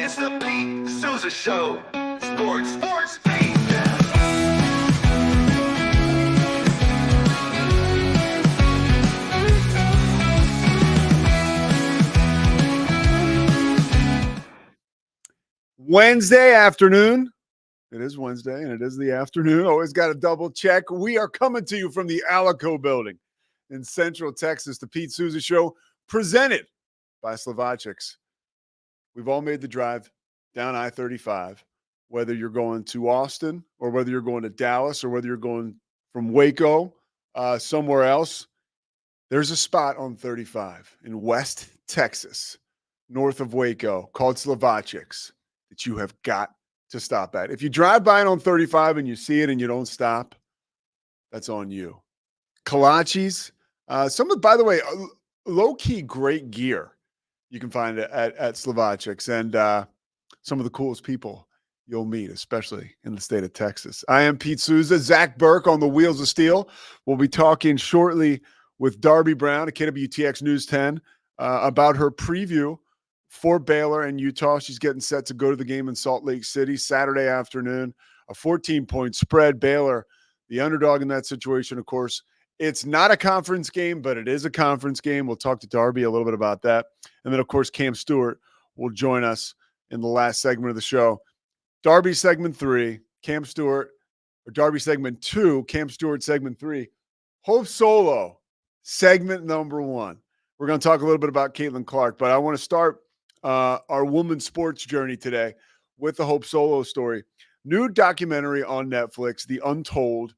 It's the Pete Sousa Show. Sports, Pete. Wednesday afternoon. It is Wednesday, and it is the afternoon. Always got to double check. We are coming to you from the Alico building in Central Texas, the Pete Sousa Show, presented by Slovacics. We've all made the drive down I-35, whether you're going to Austin or whether you're going to Dallas or whether you're going from Waco somewhere else. There's a spot on 35 in West Texas, north of Waco, called Slovacics that you have got to stop at. If you drive by it on 35 and you see it and you don't stop, that's on you. Kolaches, some of, by the way, low-key great gear you can find at Slovacics, and some of the coolest people you'll meet, especially in the state of Texas. I am Pete Sousa. Zach Burke on the Wheels of Steel. We'll be talking shortly with Darby Brown at KWTX News 10 about her preview for Baylor and Utah. She's getting set to go to the game in Salt Lake City Saturday afternoon. A 14-point spread. Baylor, the underdog in that situation, of course. It's not a conference game, but it is a conference game. We'll talk to Darby a little bit about that. And then, of course, Cam Stewart will join us in the last segment of the show. Darby segment 3, Cam Stewart, or Darby segment 2, Cam Stewart segment 3, Hope Solo segment number 1. We're going to talk a little bit about Caitlin Clark, but I want to start our women's sports journey today with the Hope Solo story. New documentary on Netflix, The Untold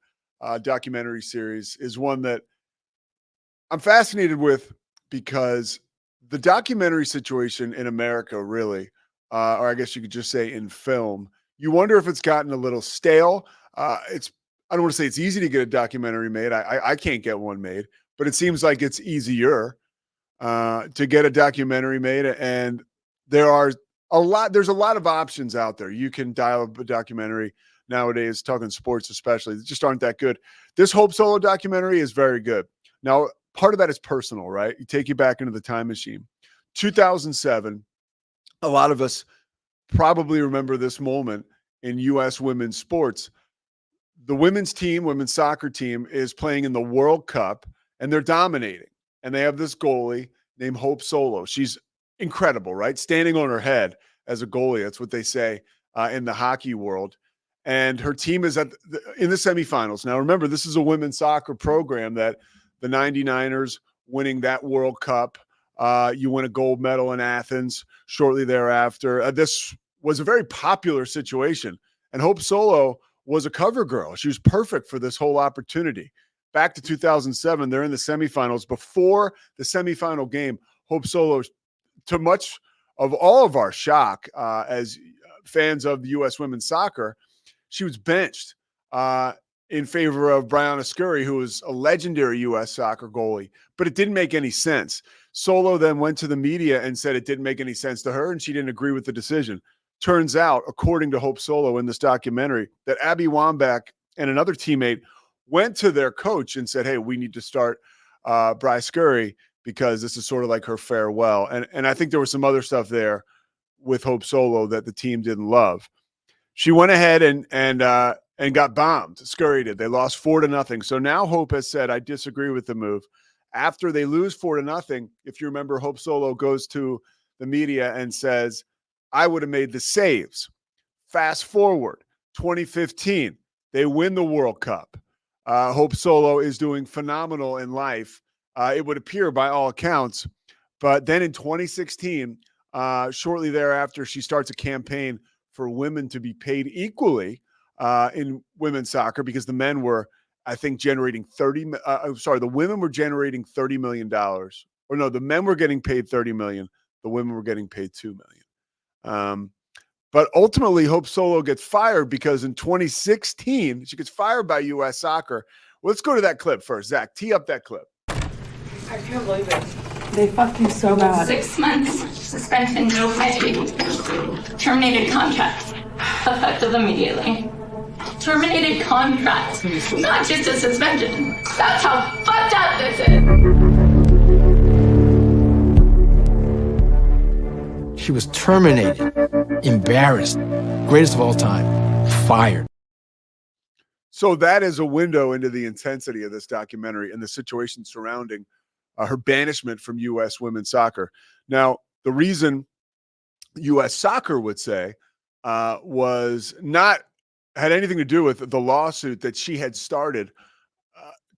documentary series, is one that I'm fascinated with because the documentary situation in America really, or I guess you could just say in film, you wonder if it's gotten a little stale. I don't want to say it's easy to get a documentary made. I can't get one made, but it seems like it's easier to get a documentary made, and there's a lot of options out there. You can dial up a documentary nowadays, talking sports especially, that just aren't that good. This Hope Solo documentary is very good. Now, part of that is personal, right? You take you back into the time machine. 2007, a lot of us probably remember this moment in U.S. women's sports. The women's soccer team is playing in the World Cup, and they're dominating. And they have this goalie named Hope Solo. She's incredible, right? Standing on her head as a goalie. That's what they say in the hockey world. And her team is in the semifinals. Now, remember, this is a women's soccer program that the 99ers winning that World Cup. You win a gold medal in Athens shortly thereafter. This was a very popular situation. And Hope Solo was a cover girl. She was perfect for this whole opportunity. Back to 2007, they're in the semifinals. Before the semifinal game, Hope Solo, to much of all of our shock as fans of the U.S. women's soccer, she was benched in favor of Brianna Scurry, who was a legendary U.S. soccer goalie, but it didn't make any sense. Solo then went to the media and said it didn't make any sense to her, and she didn't agree with the decision. Turns out, according to Hope Solo in this documentary, that Abby Wambach and another teammate went to their coach and said, hey, we need to start Bri Scurry because this is sort of like her farewell. And I think there was some other stuff there with Hope Solo that the team didn't love. She went ahead and got bombed. Scurry did. They lost 4-0. So now Hope has said, I disagree with the move. After they lose 4-0, if you remember, Hope Solo goes to the media and says, I would have made the saves. Fast forward, 2015, they win the World Cup. Hope Solo is doing phenomenal in life. It would appear by all accounts. But then in 2016, shortly thereafter, she starts a campaign for women to be paid equally in women's soccer because the men were, I think, generating the women were generating $30 million. Or no, the men were getting paid $30 million. The women were getting paid $2 million. But ultimately, Hope Solo gets fired because in 2016, she gets fired by U.S. Soccer. Let's go to that clip first. Zach, tee up that clip. I can't believe it. They fucked you so bad. 6 months, suspension, no pay, terminated contract, effective immediately. Terminated contract, not just a suspension. That's how fucked up this is. She was terminated. embarrassed. Greatest of all time, fired. So that is a window into the intensity of this documentary and the situation surrounding her banishment from U.S. women's soccer. Now, the reason U.S. soccer would say was not had anything to do with the lawsuit that she had started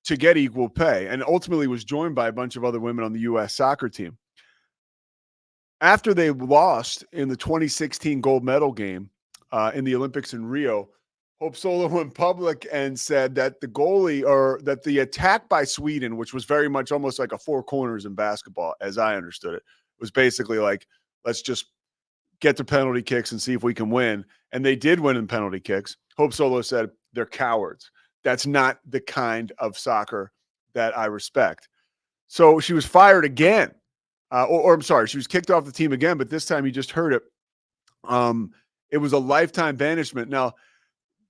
to get equal pay, and ultimately was joined by a bunch of other women on the U.S. soccer team. After they lost in the 2016 gold medal game in the Olympics in Rio, Hope Solo went public and said that the goalie, or that the attack by Sweden, which was very much almost like a four corners in basketball, as I understood it, was basically like, let's just get to penalty kicks and see if we can win. And they did win in penalty kicks. Hope Solo said they're cowards. That's not the kind of soccer that I respect. So she was fired again. Or I'm sorry, she was kicked off the team again, but this time you just heard it. It was a lifetime banishment. Now,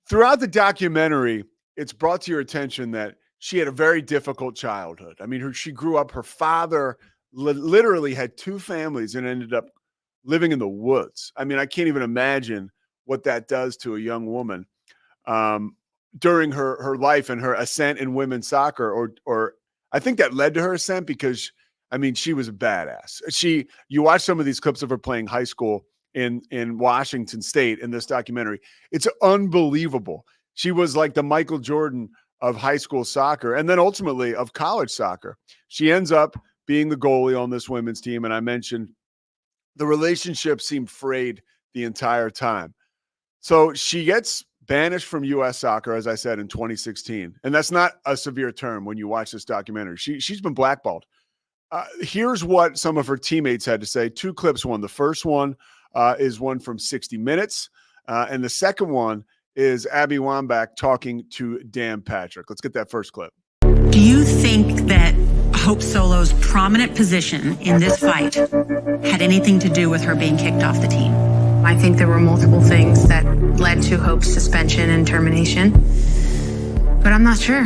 throughout the documentary, it's brought to your attention that she had a very difficult childhood. I mean, she grew up, her father literally had two families and ended up living in the woods. I mean, I can't even imagine what that does to a young woman during her life and her ascent in women's soccer, or I think that led to her ascent because, I mean, she was a badass. You watch some of these clips of her playing high school in Washington State in this documentary. It's unbelievable. She was like the Michael Jordan of high school soccer and then ultimately of college soccer. She ends up being the goalie on this women's team. And I mentioned the relationship seemed frayed the entire time. So she gets banished from U.S. soccer, as I said, in 2016. And that's not a severe term when you watch this documentary. She's been blackballed. Here's what some of her teammates had to say. Two clips. The first one is one from 60 Minutes. And the second one is Abby Wambach talking to Dan Patrick. Let's get that first clip. Do you think that Hope Solo's prominent position in this fight had anything to do with her being kicked off the team? I think there were multiple things that led to Hope's suspension and termination, but I'm not sure.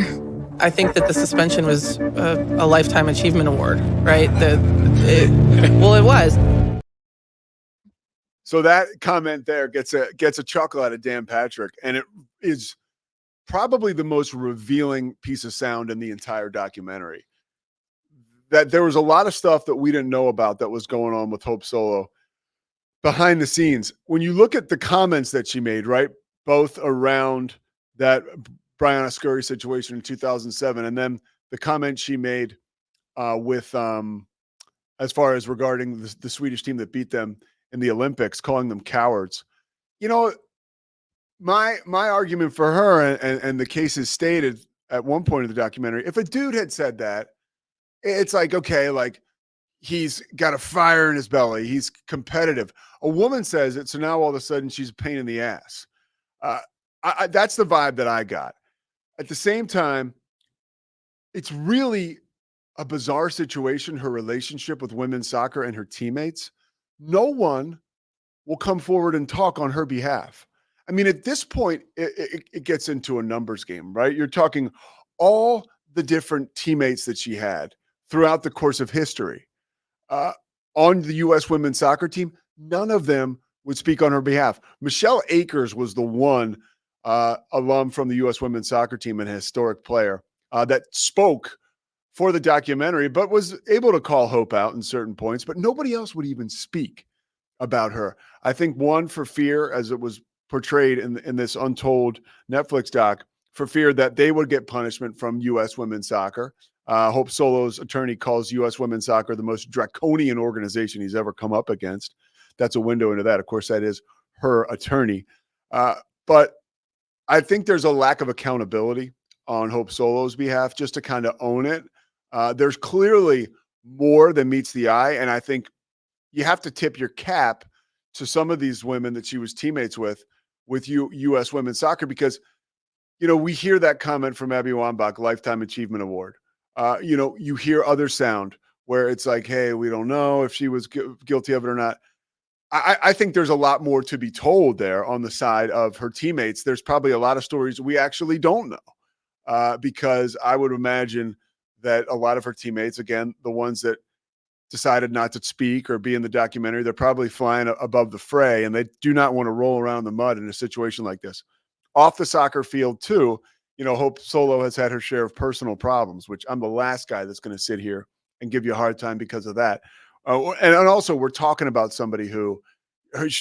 I think that the suspension was a Lifetime Achievement Award, right? It was. So that comment there gets a chuckle out of Dan Patrick, and it is probably the most revealing piece of sound in the entire documentary. That there was a lot of stuff that we didn't know about that was going on with Hope Solo behind the scenes. When you look at the comments that she made, right, both around that Brianna Scurry situation in 2007, and then the comment she made with as far as regarding the Swedish team that beat them in the Olympics, calling them cowards. You know, my argument for her, and the case is stated at one point in the documentary, if a dude had said that, it's like, okay, like he's got a fire in his belly, he's competitive. A woman says it, so now all of a sudden she's a pain in the ass. That's the vibe that I got. At the same time, it's really a bizarre situation, her relationship with women's soccer and her teammates. No one will come forward and talk on her behalf. I mean, at this point, it gets into a numbers game, right? You're talking all the different teammates that she had throughout the course of history on the U.S. women's soccer team. None of them would speak on her behalf. Michelle Akers was the one alum from the U.S. women's soccer team and a historic player that spoke for the documentary, but was able to call Hope out in certain points, but nobody else would even speak about her. I think one, for fear, as it was portrayed in this untold Netflix doc, for fear that they would get punishment from U.S. women's soccer. Hope Solo's attorney calls U.S. women's soccer the most draconian organization he's ever come up against. That's a window into that. Of course, that is her attorney. But I think there's a lack of accountability on Hope Solo's behalf just to kind of own it. There's clearly more than meets the eye. And I think you have to tip your cap to some of these women that she was teammates with U.S. women's soccer, because, you know, we hear that comment from Abby Wambach, Lifetime Achievement Award. You know, you hear other sound where it's like, hey, we don't know if she was guilty of it or not. I think there's a lot more to be told there on the side of her teammates. There's probably a lot of stories we actually don't know, because I would imagine that a lot of her teammates, again, the ones that decided not to speak or be in the documentary. They're probably flying above the fray, and they do not want to roll around in the mud in a situation like this. Off the soccer field, too, Hope Solo has had her share of personal problems, which I'm the last guy that's going to sit here and give you a hard time because of that. And also, we're talking about somebody who,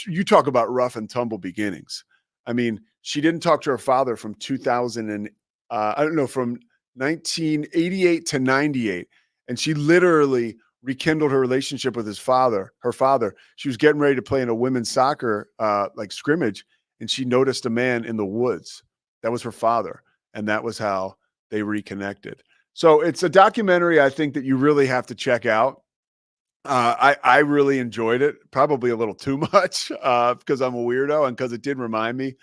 you talk about rough and tumble beginnings. I mean, she didn't talk to her father from 1988 to 98. And she literally rekindled her relationship with her father. She was getting ready to play in a women's soccer scrimmage, and she noticed a man in the woods. That was her father. And that was how they reconnected. So it's a documentary I think that you really have to check out. I really enjoyed it, probably a little too much because I'm a weirdo and because it did remind me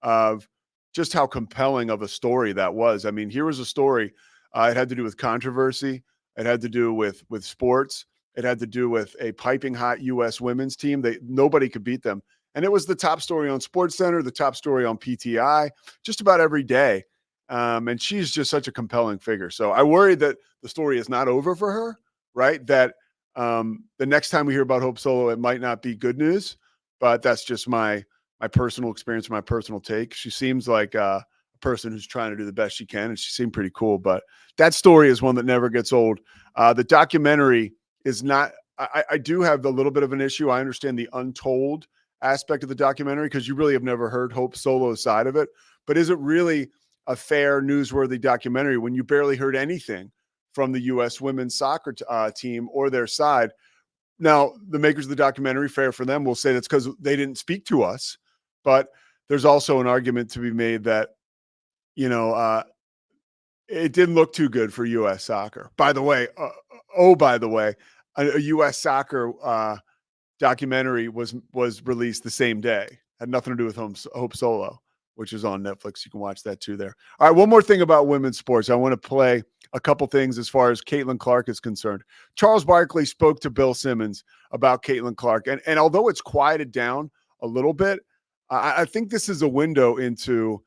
of just how compelling of a story that was. I mean, here was a story. It had to do with controversy. It had to do with sports. It had to do with a piping hot U.S. women's team. Nobody could beat them. And it was the top story on SportsCenter, the top story on PTI, just about every day. And she's just such a compelling figure. So I worry that the story is not over for her, right? That the next time we hear about Hope Solo, it might not be good news, but that's just my personal experience, my personal take. She seems like a person who's trying to do the best she can, and she seemed pretty cool. But that story is one that never gets old. The documentary is not – I do have a little bit of an issue. I understand the untold aspect of the documentary because you really have never heard Hope Solo's side of it. But is it really a fair, newsworthy documentary when you barely heard anything from the U.S. women's soccer team or their side? Now, the makers of the documentary, fair for them, will say that's because they didn't speak to us. But there's also an argument to be made that, it didn't look too good for U.S. soccer. By the way, a U.S. soccer documentary was released the same day. Had nothing to do with Hope Solo, which is on Netflix. You can watch that too there. All right, one more thing about women's sports. I want to play a couple things as far as Caitlin Clark is concerned. Charles Barkley spoke to Bill Simmons about Caitlin Clark. And although it's quieted down a little bit, I think this is a window into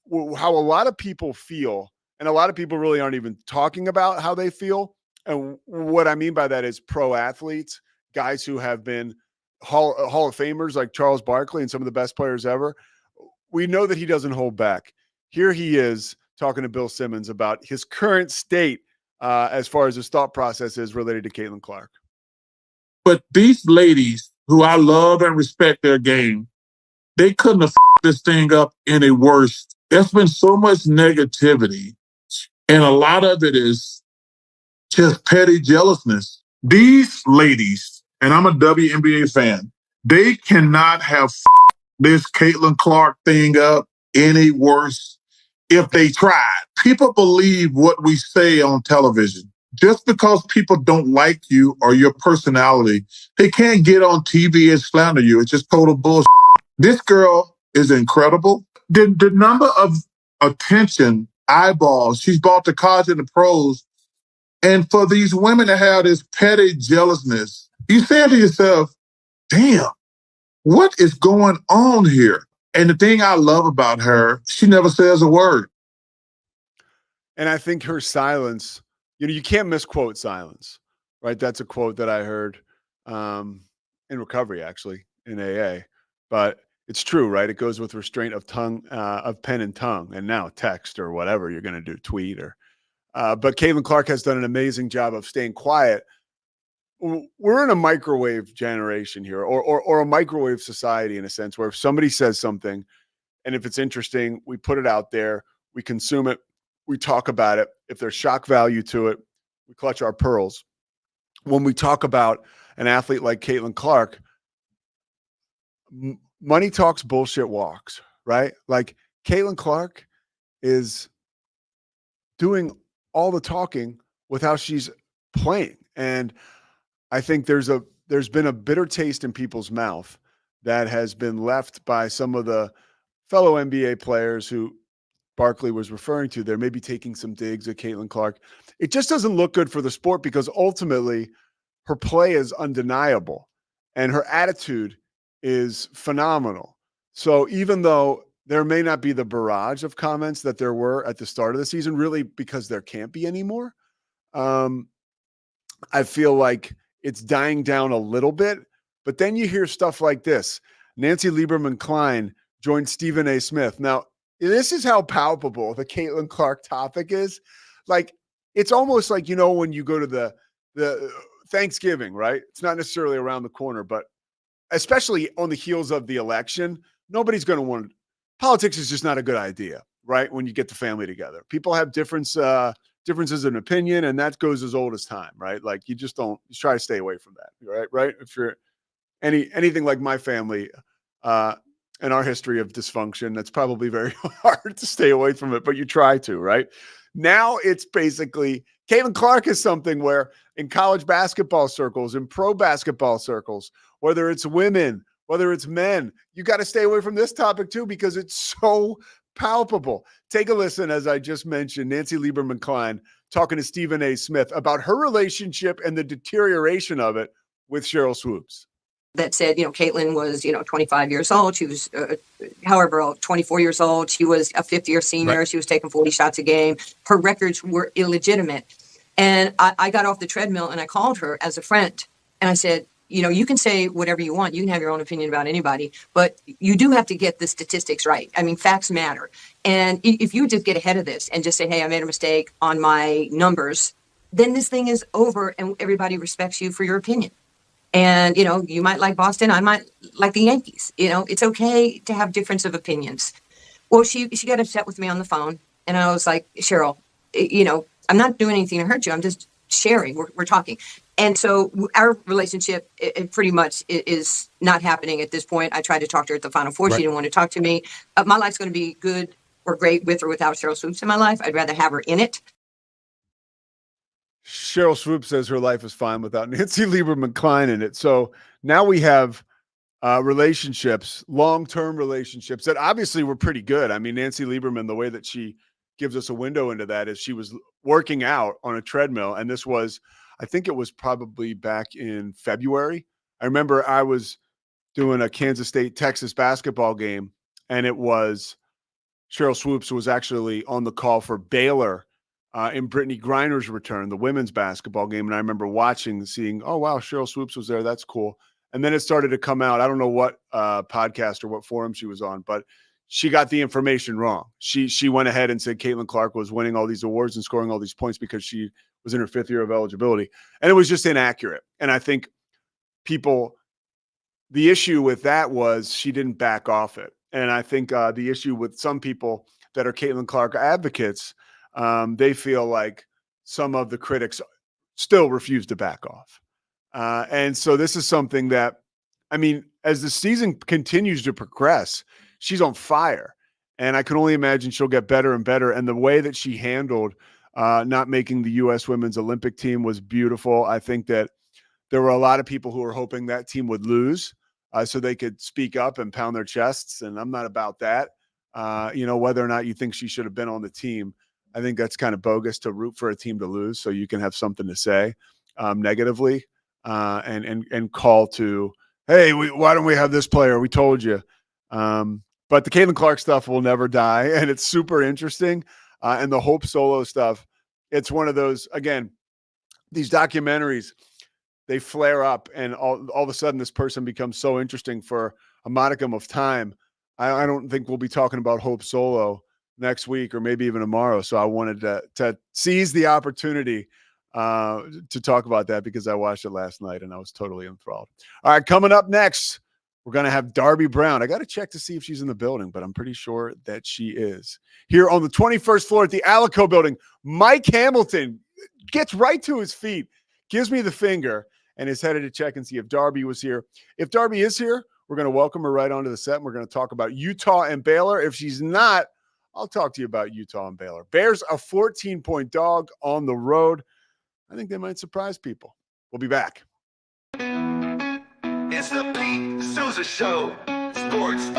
how a lot of people feel. And a lot of people really aren't even talking about how they feel. And what I mean by that is pro athletes, guys who have been Hall of Famers like Charles Barkley and some of the best players ever. We know that he doesn't hold back. Here he is talking to Bill Simmons about his current state as far as his thought process is related to Caitlin Clark. But these ladies, who I love and respect their game, they couldn't have this thing up any worse. There's been so much negativity, and a lot of it is just petty jealousness. These ladies, and I'm a WNBA fan, they cannot have this Caitlin Clark thing up any worse if they tried. People believe what we say on television. Just because people don't like you or your personality, they can't get on TV and slander you. It's just total bullshit. This girl is incredible. The number of attention, eyeballs she's brought to college and the pros, and for these women to have this petty jealousness, you say to yourself, damn, what is going on here? And the thing I love about her, she never says a word. And I think her silence, you can't misquote silence, right? That's a quote that I heard in recovery, actually, in AA. But it's true, right? It goes with restraint of tongue, of pen and tongue, and now text or whatever you're going to do, tweet or. But Caitlin Clark has done an amazing job of staying quiet. We're in a microwave generation here, or a microwave society in a sense, where if somebody says something, and if it's interesting, we put it out there, we consume it, we talk about it. If there's shock value to it, we clutch our pearls. When we talk about an athlete like Caitlin Clark, money talks, bullshit walks, right? Like Caitlin Clark is doing all the talking with how she's playing. And I think there's been a bitter taste in people's mouth that has been left by some of the fellow NBA players who Barkley was referring to. They're maybe taking some digs at Caitlin Clark. It just doesn't look good for the sport because ultimately her play is undeniable and her attitude is phenomenal. So even though there may not be the barrage of comments that there were at the start of the season, really because there can't be anymore, I feel like it's dying down a little bit. But then you hear stuff like this. Nancy Lieberman-Klein joined Stephen A. Smith. Now, this is how palpable the Caitlin Clark topic is. Like, it's almost like, when you go to the Thanksgiving, right? It's not necessarily around the corner, but especially on the heels of the election, nobody's going to want – politics is just not a good idea, right? When you get the family together. People have differences in opinion, and that goes as old as time, right? Like, you try to stay away from that, right? If you're anything like my family and our history of dysfunction, that's probably very hard to stay away from it, but you try to, right? Now it's basically Caitlin Clark is something where in college basketball circles, in pro basketball circles, whether it's women, whether it's men, you got to stay away from this topic too, because it's so palpable. Take a listen, as I just mentioned, Nancy Lieberman-Klein talking to Stephen A. Smith about her relationship and the deterioration of it with Sheryl Swoopes. That said, Caitlin was, 25 years old. She was, 24 years old. She was a fifth-year senior. Right. She was taking 40 shots a game. Her records were illegitimate. And I got off the treadmill and I called her as a friend. And I said, you can say whatever you want. You can have your own opinion about anybody. But you do have to get the statistics right. I mean, facts matter. And if you just get ahead of this and just say, hey, I made a mistake on my numbers, then this thing is over and everybody respects you for your opinion. And, you might like Boston. I might like the Yankees. It's okay to have difference of opinions. Well, she got upset with me on the phone. And I was like, Sheryl, I'm not doing anything to hurt you. I'm just sharing. We're talking. And so our relationship it pretty much is not happening at this point. I tried to talk to her at the Final Four. Right. She didn't want to talk to me. My life's going to be good or great with or without Sheryl Swoopes in my life. I'd rather have her in it. Sheryl Swoopes says her life is fine without Nancy Lieberman-Klein in it. So now we have relationships, long-term relationships that obviously were pretty good. I mean, Nancy Lieberman, the way that she gives us a window into that is she was working out on a treadmill. And this was, I think it was probably back in February. I remember I was doing a Kansas State, Texas basketball game, and it was Sheryl Swoopes was actually on the call for Baylor in Brittany Griner's return, the women's basketball game. And I remember seeing, oh, wow, Sheryl Swoopes was there. That's cool. And then it started to come out. I don't know what podcast or what forum she was on, but she got the information wrong. She went ahead and said Caitlin Clark was winning all these awards and scoring all these points because she was in her fifth year of eligibility. And it was just inaccurate. And I think the issue with that was she didn't back off it. And I think the issue with some people that are Caitlin Clark advocates, they feel like some of the critics still refuse to back off. And so this is something that, I mean, as the season continues to progress, she's on fire. And I can only imagine she'll get better and better. And the way that she handled not making the U.S. women's Olympic team was beautiful. I think that there were a lot of people who were hoping that team would lose so they could speak up and pound their chests. And I'm not about that. Whether or not you think she should have been on the team, I think that's kind of bogus to root for a team to lose so you can have something to say negatively and call to, hey, why don't we have this player? We told you. But the Caitlin Clark stuff will never die, and it's super interesting. And the Hope Solo stuff, it's one of those, again, these documentaries, they flare up, and all of a sudden this person becomes so interesting for a modicum of time. I don't think we'll be talking about Hope Solo next week or maybe even tomorrow. So I wanted to seize the opportunity to talk about that because I watched it last night and I was totally enthralled. All right, coming up next, we're going to have Darby Brown. I got to check to see if she's in the building, but I'm pretty sure that she is. Here on the 21st floor at the Alico building, Mike Hamilton gets right to his feet, gives me the finger, and is headed to check and see if Darby was here. If Darby is here, we're going to welcome her right onto the set, and we're going to talk about Utah and Baylor. If she's not, I'll talk to you about Utah and Baylor. Bears a 14-point dog on the road. I think they might surprise people. We'll be back. It's the Pete Sousa Show. Sports.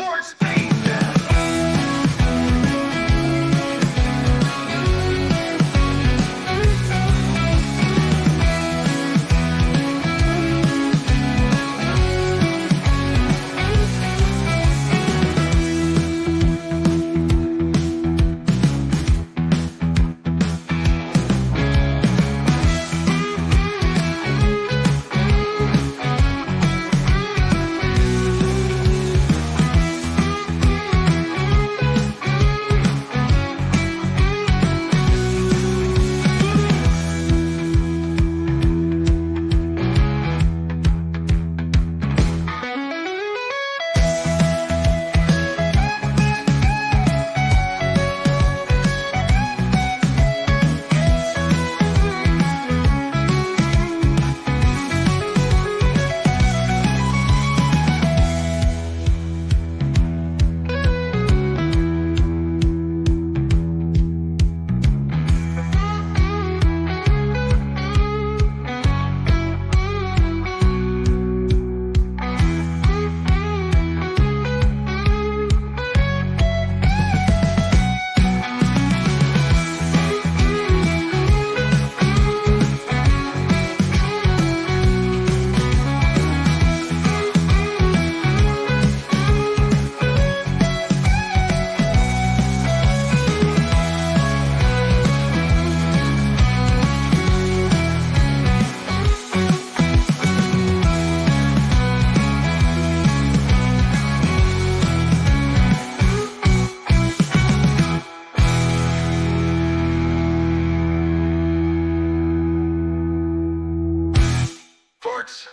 Sports.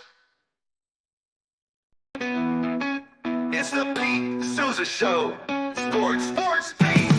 It's the Pete Sousa Show. Sports, sports, Pete.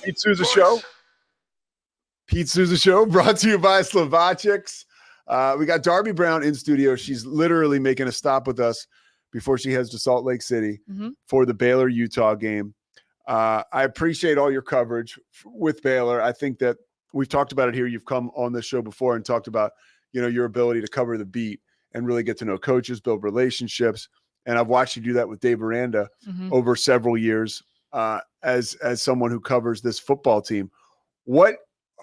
Pete Sousa Show. Pete Sousa Show brought to you by Slovacics. We got Darby Brown in studio. She's literally making a stop with us before she heads to Salt Lake City for the Baylor-Utah game. I appreciate all your coverage with Baylor. I think that we've talked about it here. You've come on this show before and talked about, your ability to cover the beat and really get to know coaches, build relationships. And I've watched you do that with Dave Aranda over several years as someone who covers this football team. What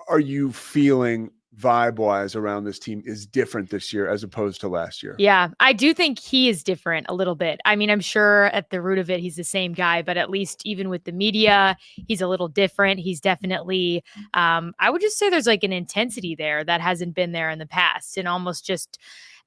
are you feeling vibe-wise around this team is different this year as opposed to last year? Yeah, I do think he is different a little bit. I mean, I'm sure at the root of it, he's the same guy, but at least even with the media, he's a little different. He's definitely, I would just say there's like an intensity there that hasn't been there in the past, and almost just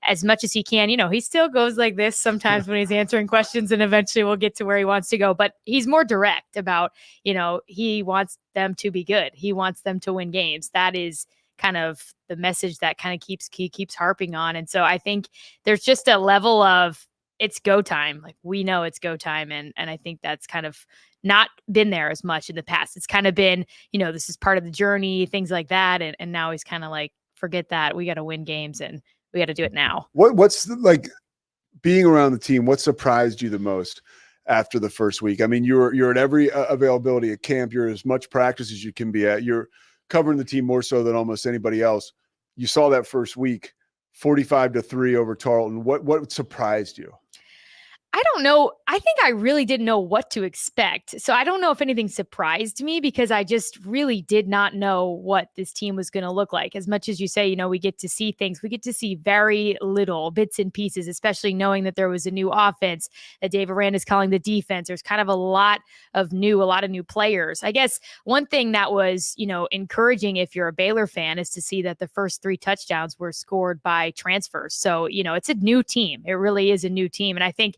as much as he can, he still goes like this sometimes when he's answering questions, and eventually we'll get to where he wants to go. But he's more direct about, he wants them to be good. He wants them to win games. That is kind of the message that kind of keeps harping on. And so I think there's just a level of it's go time. Like, we know it's go time. And I think that's kind of not been there as much in the past. It's kind of been, this is part of the journey, things like that. And now he's kind of like, forget that. We got to win games and we got to do it now. What's like being around the team? What surprised you the most after the first week? I mean, you're at every availability at camp. You're as much practice as you can be at. You're covering the team more so than almost anybody else. You saw that first week, 45-3 over Tarleton. What surprised you? I don't know. I think I really didn't know what to expect. So I don't know if anything surprised me, because I just really did not know what this team was going to look like. As much as you say, we get to see things, we get to see very little bits and pieces, especially knowing that there was a new offense that Dave Aranda is calling the defense. There's kind of a lot of new players. I guess one thing that was, encouraging if you're a Baylor fan is to see that the first 3 touchdowns were scored by transfers. So, it's a new team. It really is a new team. And I think,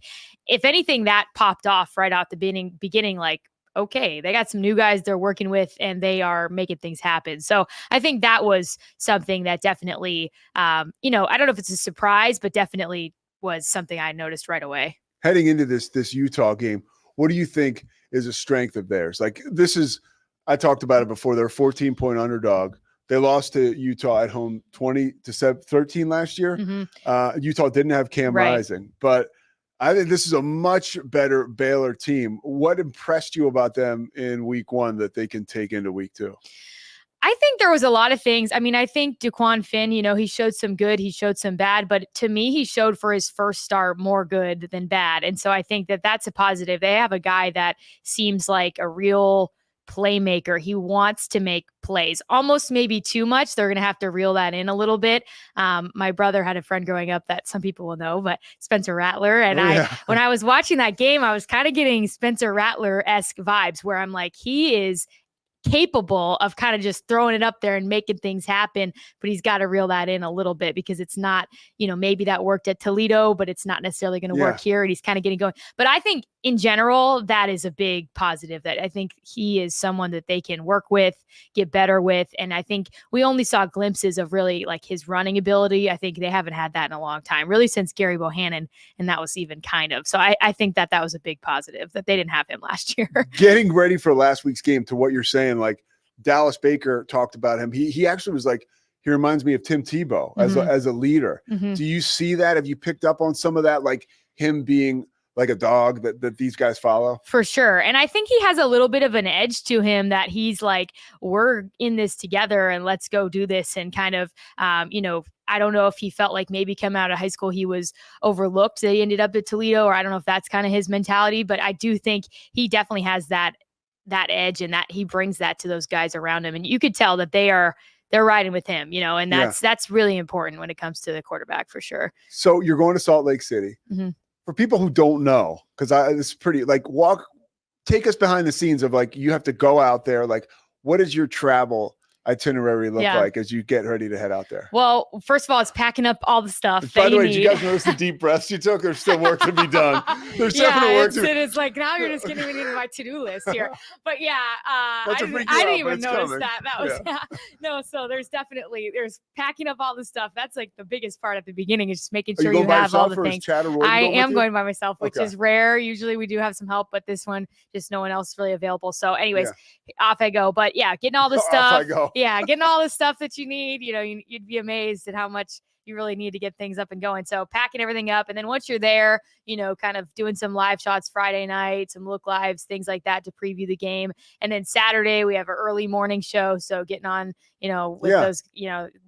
if anything, that popped off right out the beginning, like, okay, they got some new guys they're working with and they are making things happen. So I think that was something that definitely, I don't know if it's a surprise, but definitely was something I noticed right away. Heading into this Utah game, what do you think is a strength of theirs? Like, I talked about it before. They're a 14-point underdog. They lost to Utah at home 20-13 last year. Utah didn't have Cam Rising, but I think this is a much better Baylor team. What impressed you about them in week 1 that they can take into week 2? I think there was a lot of things. I mean, I think Daquan Finn, he showed some good, he showed some bad, but to me, he showed for his first start more good than bad. And so I think that that's a positive. They have a guy that seems like a real playmaker. He wants to make plays, almost maybe too much. They're going to have to reel that in a little bit. My brother had a friend growing up that some people will know, but Spencer Rattler. And when I was watching that game, I was kind of getting Spencer Rattler-esque vibes where I'm like, he is capable of kind of just throwing it up there and making things happen, but he's got to reel that in a little bit because it's not, maybe that worked at Toledo, but it's not necessarily going to work here. And he's kind of getting going. But I think in general, that is a big positive, that I think he is someone that they can work with, get better with. And I think we only saw glimpses of really like his running ability. I think they haven't had that in a long time, really since Gary Bohannon. And that was even kind of, so I think that was a big positive that they didn't have him last year. Getting ready for last week's game, to what you're saying, like Dallas Baker talked about him. He actually was like, he reminds me of Tim Tebow as a leader. Do you see that? Have you picked up on some of that? Like him being like a dog that these guys follow? For sure. And I think he has a little bit of an edge to him that he's like, we're in this together and let's go do this. And kind of, I don't know if he felt like maybe coming out of high school, he was overlooked. They ended up at Toledo, or I don't know if that's kind of his mentality, but I do think he definitely has that edge and that he brings that to those guys around him. And you could tell that they're riding with him, and that's really important when it comes to the quarterback for sure. So you're going to Salt Lake City. For people who don't know, because it's pretty like take us behind the scenes of like, you have to go out there. Like, what is your travel itinerary look like as you get ready to head out there? Well, first of all, it's packing up all the stuff. By the way, did you guys notice the deep breaths you took? There's still work to be done. There's definitely work to be done. It's like, now you're just getting me into my to-do list here. But I didn't even notice that. That was no. So there's packing up all the stuff. That's like the biggest part at the beginning, is just making sure you have all the things. I am going by myself, which is rare. Usually we do have some help, but this one, just no one else is really available. So anyways, off I go. But getting all the stuff. Off I go. Getting all the stuff that you need, you'd be amazed at how much you really need to get things up and going. So packing everything up. And then once you're there, kind of doing some live shots Friday night, some look lives, things like that to preview the game. And then Saturday we have an early morning show. So getting on, with those,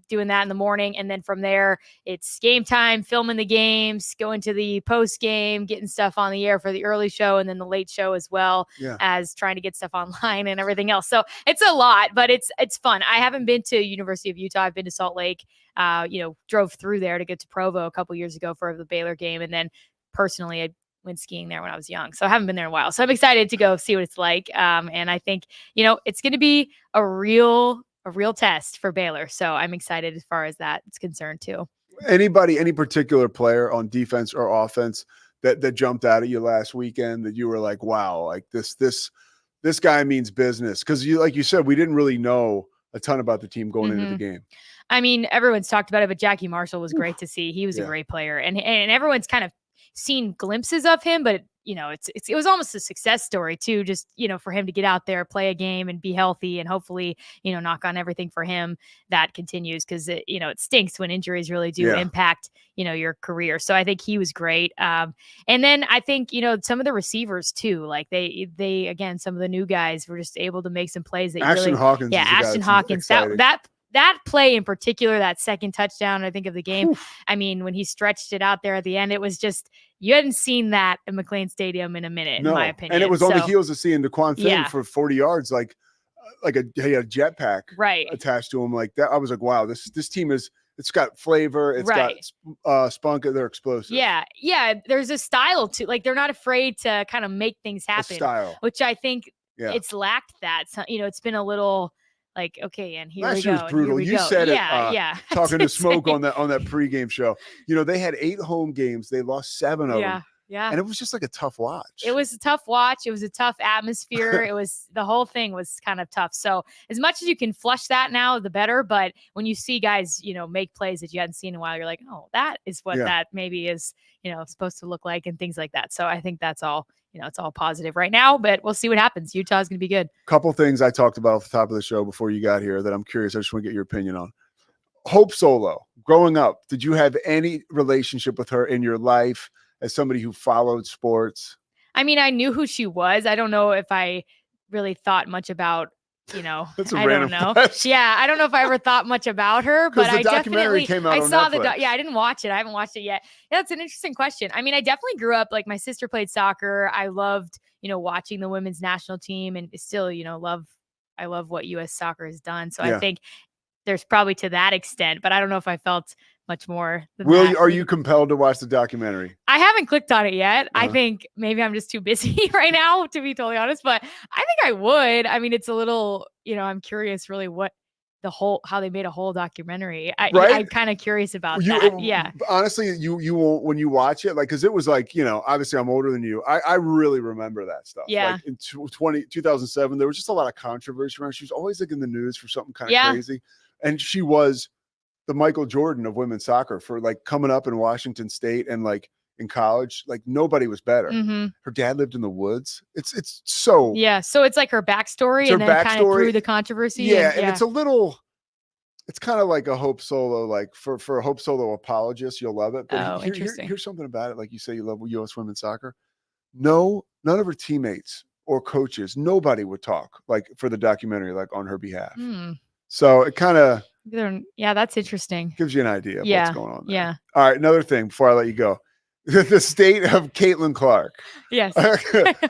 doing that in the morning. And then from there, it's game time, filming the games, going to the post game, getting stuff on the air for the early show, and then the late show as well, as trying to get stuff online and everything else. So it's a lot, but it's fun. I haven't been to University of Utah. I've been to Salt Lake, drove through there to get to Provo a couple years ago for the Baylor game. And then personally, I went skiing there when I was young. So I haven't been there in a while. So I'm excited to go see what it's like. And I think, it's going to be a real test for Baylor. So I'm excited as far as that is concerned too. Any particular player on defense or offense that jumped out at you last weekend that you were like, wow, like this guy means business? Because like you said, we didn't really know a ton about the team going into the game. I mean, everyone's talked about it, but Jackie Marshall was great to see. He was a great player, and everyone's kind of seen glimpses of him, but it was almost a success story too, just, for him to get out there, play a game and be healthy, and hopefully, knock on everything for him, that continues. Cause it stinks when injuries really do impact, your career. So I think he was great. And then I think, some of the receivers too, like they, again, some of the new guys were just able to make some plays that Ashton Hawkins. Yeah. Ashton Hawkins, that play in particular, that second touchdown, I think, of the game. I mean, when he stretched it out there at the end, it was just, you hadn't seen that at McLean Stadium in a minute, in my opinion. And it was on the heels of seeing Daquan Finn for 40 yards, like a jetpack attached to him like that. I was like, wow, this team it's got flavor. It's got spunk. They're explosive. Yeah. There's a style to, like, they're not afraid to kind of make things happen, which I think it's lacked that. So, it's been a little, like, okay, and here last we go. Was brutal. You said it. Talking to Smoke on that pregame show. They had 8 home games. They lost 7 of them. Yeah. And it was just like a tough watch. It was a tough watch. It was a tough atmosphere. The whole thing was kind of tough. So as much as you can flush that now, the better. But when you see guys, make plays that you hadn't seen in a while, you're like, oh, that is what that maybe is, supposed to look like, and things like that. So I think that's all. It's all positive right now, but we'll see what happens. Utah's going to be good. Couple things I talked about off the top of the show before you got here that I'm curious. I just want to get your opinion on. Hope Solo, growing up, did you have any relationship with her in your life as somebody who followed sports? I mean, I knew who she was. I don't know if I really thought much about you know, That's a I random don't know. question. Yeah, I don't know if I ever thought much about her, 'Cause but the I documentary definitely came out I on saw Netflix. yeah, I didn't watch it. I haven't watched it yet. Yeah, that's an interesting question. I mean, I definitely grew up like my sister played soccer. I loved, watching the women's national team and still, I love what US soccer has done. So I Yeah. think there's probably to that extent, but I don't know if I felt much more than Will that. you, are you compelled to watch the documentary? I haven't clicked on it yet. I Uh-huh. think maybe I'm just too busy right now, to be totally honest, but I think I would. I mean, it's a little, I'm curious really what how they made a whole documentary. Right? I'm kind of curious about You that. Yeah. honestly, you won't when you watch it, like, because it was like, obviously I'm older than you. I really remember that stuff. Yeah. Like in 2007, there was just a lot of controversy around. She was always like in the news for something kind of Yeah. crazy, and she was the Michael Jordan of women's soccer for like coming up in Washington State and like in college, like nobody was better. Mhm. Her dad lived in the woods. It's so Yeah. So it's like her backstory It's and her then kind of backstory. through the controversy. yeah, And, and it's a little. It's kind of like a Hope Solo, like for a Hope Solo apologist, you'll love it. But Oh, interesting. here's something about it. Like you say, you love U.S. women's soccer. No, none of her teammates or coaches, nobody would talk like for the documentary, like on her behalf. Hmm. So it kind of Yeah, that's interesting. gives you an idea of Yeah. what's going on there. Yeah. All right, another thing before I let you go, the state of Caitlin Clark. Yes.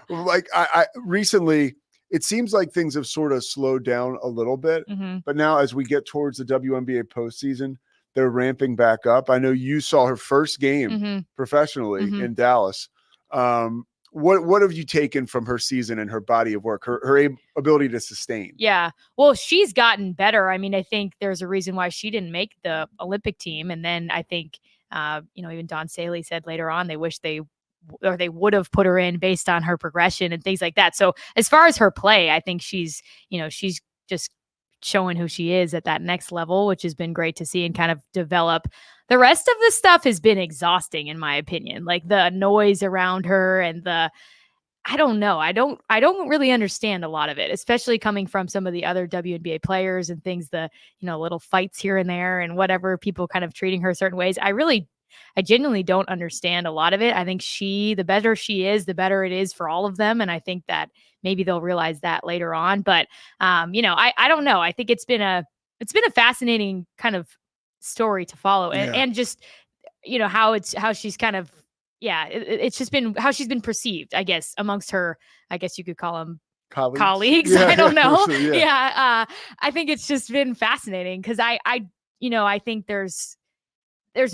Like I recently, it seems like things have sort of slowed down a little bit. Mhm. But now, as we get towards the WNBA postseason, they're ramping back up. I know you saw her first game Mhm. professionally Mhm. in Dallas. What have you taken from her season and her body of work, her ability to sustain? Yeah. Well, she's gotten better. I mean, I think there's a reason why she didn't make the Olympic team. And then I think, even Don Saley said later on, they wish they would have put her in based on her progression and things like that. So as far as her play, I think she's just showing who she is at that next level, which has been great to see and kind of develop. The rest of the stuff has been exhausting, in my opinion, like the noise around her and I don't know. I don't really understand a lot of it, especially coming from some of the other WNBA players and things, little fights here and there and whatever, people kind of treating her certain ways. I genuinely don't understand a lot of it. I think the better she is, the better it is for all of them. And I think that maybe they'll realize that later on. But, I don't know. I think it's been a fascinating kind of story to follow and just, how she's kind of, it's just been how she's been perceived, I guess, amongst her, I guess you could call them colleagues. Yeah, I don't know. so, yeah. I think it's just been fascinating because I think there's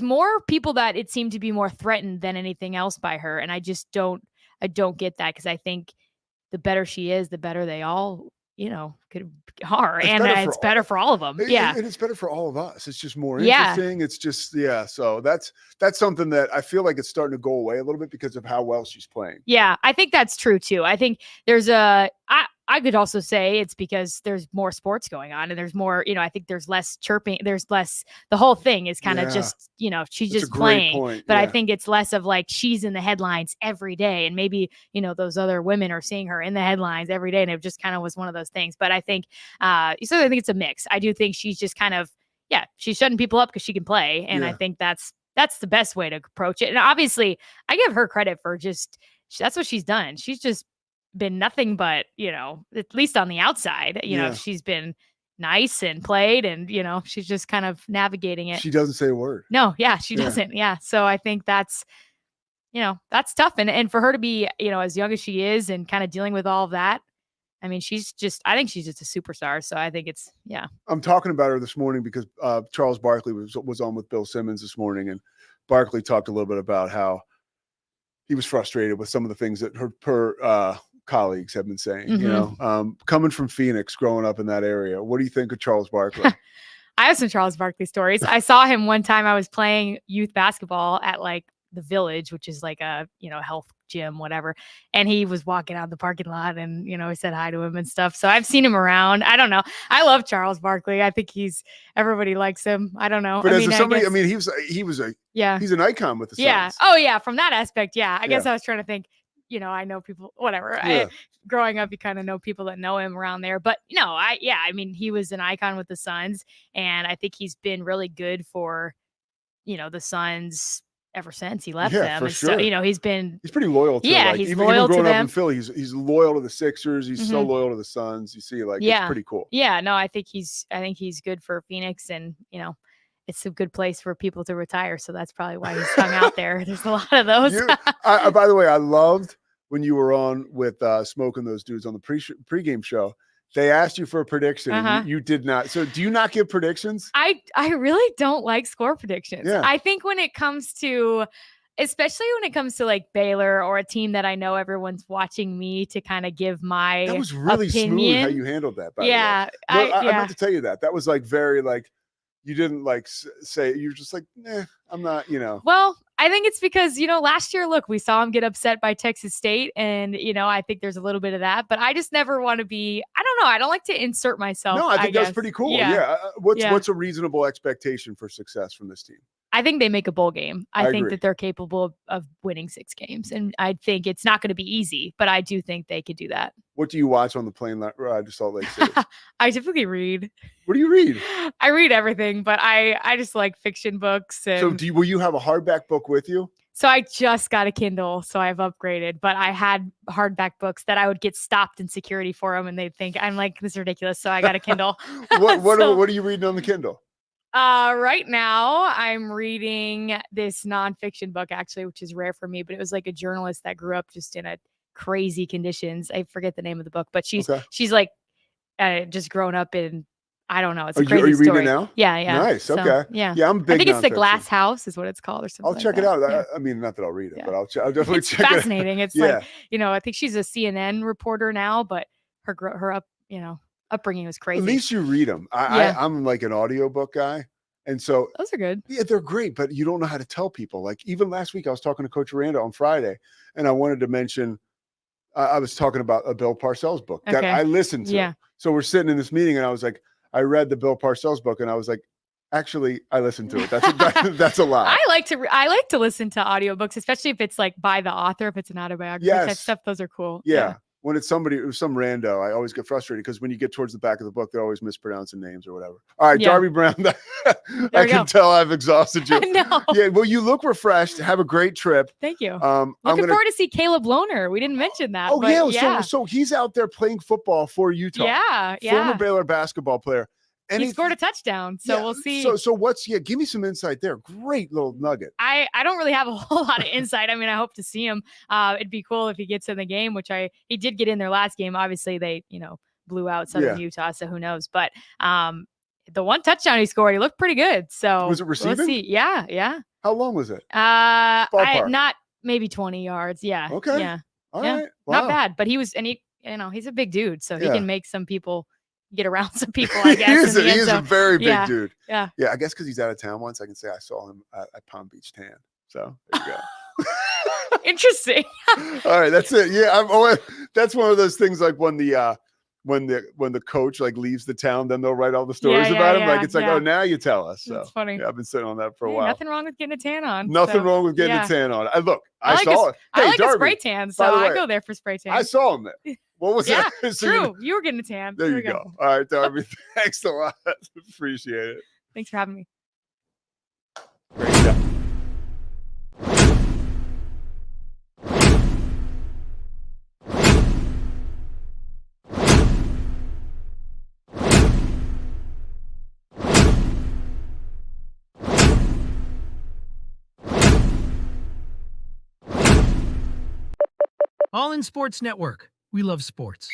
more people that it seemed to be more threatened than anything else by her. And I don't get that because I think the better she is, the better they all, are. And it's better for all of them. Yeah. And it's better for all of us. It's just more Yeah. interesting. It's just, so that's something that I feel like it's starting to go away a little bit because of how well she's playing. Yeah, I think that's true too. I think there's I could also say it's because there's more sports going on and there's more, I think there's less chirping. There's less, the whole thing is kind of just, she's That's just a great playing. point. But I Yeah. think it's less of like she's in the headlines every day. And maybe, those other women are seeing her in the headlines every day. And it just kind of was one of those things. But I think, so I think it's a mix. I do think she's just kind of, she's shutting people up because she can play. And I think that's the best way to approach it. And obviously, I give her credit for that's what she's done. She's just been nothing but, at least on the outside, she's been nice and played and, she's just kind of navigating it. She doesn't say a word. No, she doesn't. Yeah. So I think that's tough. And for her to be, as young as she is and kind of dealing with all of that, I mean, I think she's just a superstar. So I think it's, I'm talking about her this morning because Charles Barkley was on with Bill Simmons this morning, and Barkley talked a little bit about how he was frustrated with some of the things that her colleagues have been saying. Mhm. Coming from Phoenix, growing up in that area, what do you think of Charles Barkley? I have some Charles Barkley stories. I saw him one time. I was playing youth basketball at like the Village, which is like a, health gym, whatever. And he was walking out the parking lot and, I said hi to him and stuff. So I've seen him around. I don't know. I love Charles Barkley. I think everybody likes him. I don't know. But he's an icon with the Suns. Yeah. Oh yeah. From that aspect. Yeah. I guess Yeah. I was trying to think, I know people, whatever. Yeah. Growing up, you kind of know people that know him around there, but no, I mean, he was an icon with the Suns and I think he's been really good for, the Suns ever since he left Yeah, them. for And sure. so, he's pretty loyal to Yeah, like, he's even loyal to growing up them. in Philly, he's loyal to the Sixers. He's so loyal to the Suns. You see, like, it's pretty cool. Yeah, no, I think he's good for Phoenix, and it's a good place for people to retire. So that's probably why he's hung out there. There's a lot of those. By the way, I loved when you were on with Smoking Those Dudes on the pregame show. They asked you for a prediction. And you did not. So do you not give predictions? I really don't like score predictions. Yeah. I think when it comes to, especially when it comes to like Baylor or a team that I know everyone's watching me to kind of give my That was really opinion. smooth how you handled that. By the way. I meant to tell you that. That was like very like, you didn't like say, you're just like, I'm not, Well, I think it's because, last year, look, we saw him get upset by Texas State. And, I think there's a little bit of that. But I just never want to be, I don't know. I don't like to insert myself. No, I think that's pretty cool. Yeah. What's Yeah. a reasonable expectation for success from this team? I think they make a bowl game. I think agree. that they're capable of winning 6 games. And I think it's not going to be easy, but I do think they could do that. What do you watch on the plane ride to Salt Lake City? I typically read. What do you read? I read everything, but I just like fiction books. And So will you have a hardback book with you? So I just got a Kindle, so I've upgraded, but I had hardback books that I would get stopped in security for them, and they'd think I'm like, this is ridiculous. So I got a Kindle. What are you reading on the Kindle? Right now I'm reading this nonfiction book, actually, which is rare for me, but it was like a journalist that grew up just in a crazy conditions. I forget the name of the book, but she's like just grown up in, I don't know. It's a crazy are you story. reading it now? Yeah. Nice. So, okay. Yeah. Yeah, I'm big. I think it's the nonfiction. Glass House is what it's called, or something. I'll check it that. out. Yeah. I mean, not that I'll read it, Yeah. but I'll definitely It's check fascinating. it out. It's like, I think she's a CNN reporter now, but her upbringing was crazy. At least you read them. I'm like an audiobook guy. And so those are good. Yeah, they're great, but you don't know how to tell people. Like even last week, I was talking to Coach Aranda on Friday, and I wanted to mention, I was talking about a Bill Parcells book that I listened to. Yeah. So we're sitting in this meeting, and I was like, I read the Bill Parcells book, and I was like, actually, I listened to it. That's a lot. I like to listen to audiobooks, especially if it's like by the author, if it's an autobiography type stuff. Those are cool. Yeah. When it's some rando, I always get frustrated because when you get towards the back of the book, they're always mispronouncing names or whatever. All right, Darby Brown. I can tell I've exhausted you. No. Yeah, well, you look refreshed. Have a great trip. Thank you. Looking forward to see Caleb Lohner. We didn't mention that. Oh, yeah. So he's out there playing football for Utah. Yeah. Former Baylor basketball player. And he scored a touchdown. So we'll see. So give me some insight there. Great little nugget. I don't really have a whole lot of insight. I mean, I hope to see him. It'd be cool if he gets in the game, which he did get in their last game. Obviously they, blew out Southern Utah. So who knows, but, the one touchdown he scored, he looked pretty good. So was it receiving? We'll see. Yeah. How long was it? Not maybe 20 yards. Yeah. Okay. Yeah. All right. Wow. Not bad, but he's a big dude. So he can make some people get around some people, I guess. he is a very big dude. Yeah. Yeah. I guess because he's out of town once, I can say I saw him at Palm Beach Tan. So there you go. Interesting. All right. That's it. Yeah. That's one of those things like when the coach like leaves the town, then they'll write all the stories about him. Like it's like, oh, now you tell us. So that's funny. Yeah, I've been sitting on that for a while. Nothing wrong with getting a tan on. Nothing wrong with getting a tan on. I saw it. I like Darby, a spray tan, so I go there for spray tan. I saw him there. What was that? So true. You were getting a tan. There you go. All right, Darby. Thanks a lot. Appreciate it. Thanks for having me. Great job. All in Sports Network. We love sports.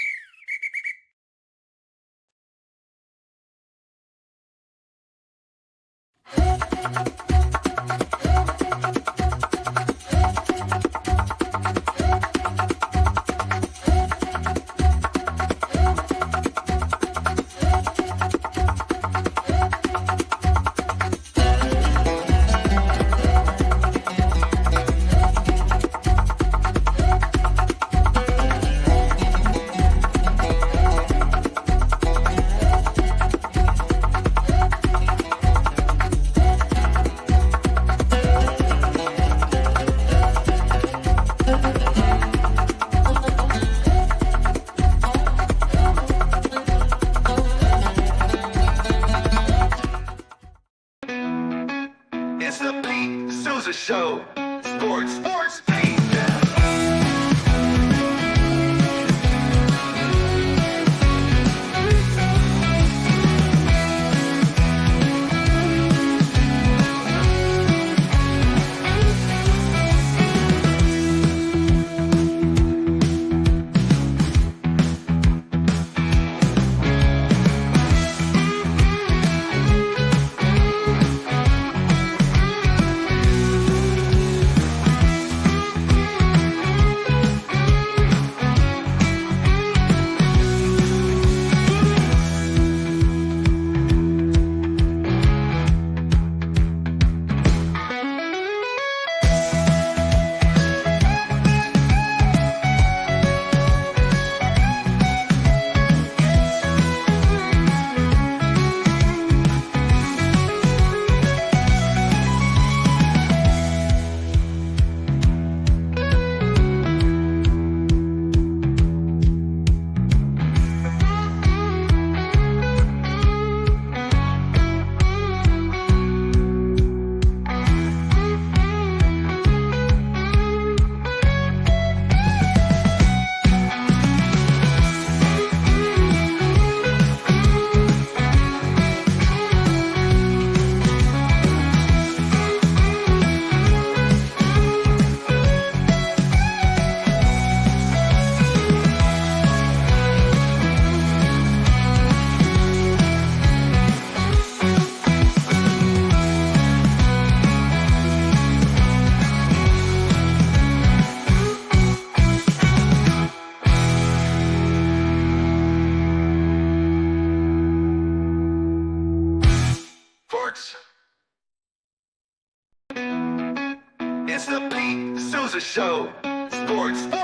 Show. Sports Beat. It's the Pete Sousa Show. Sports Beat.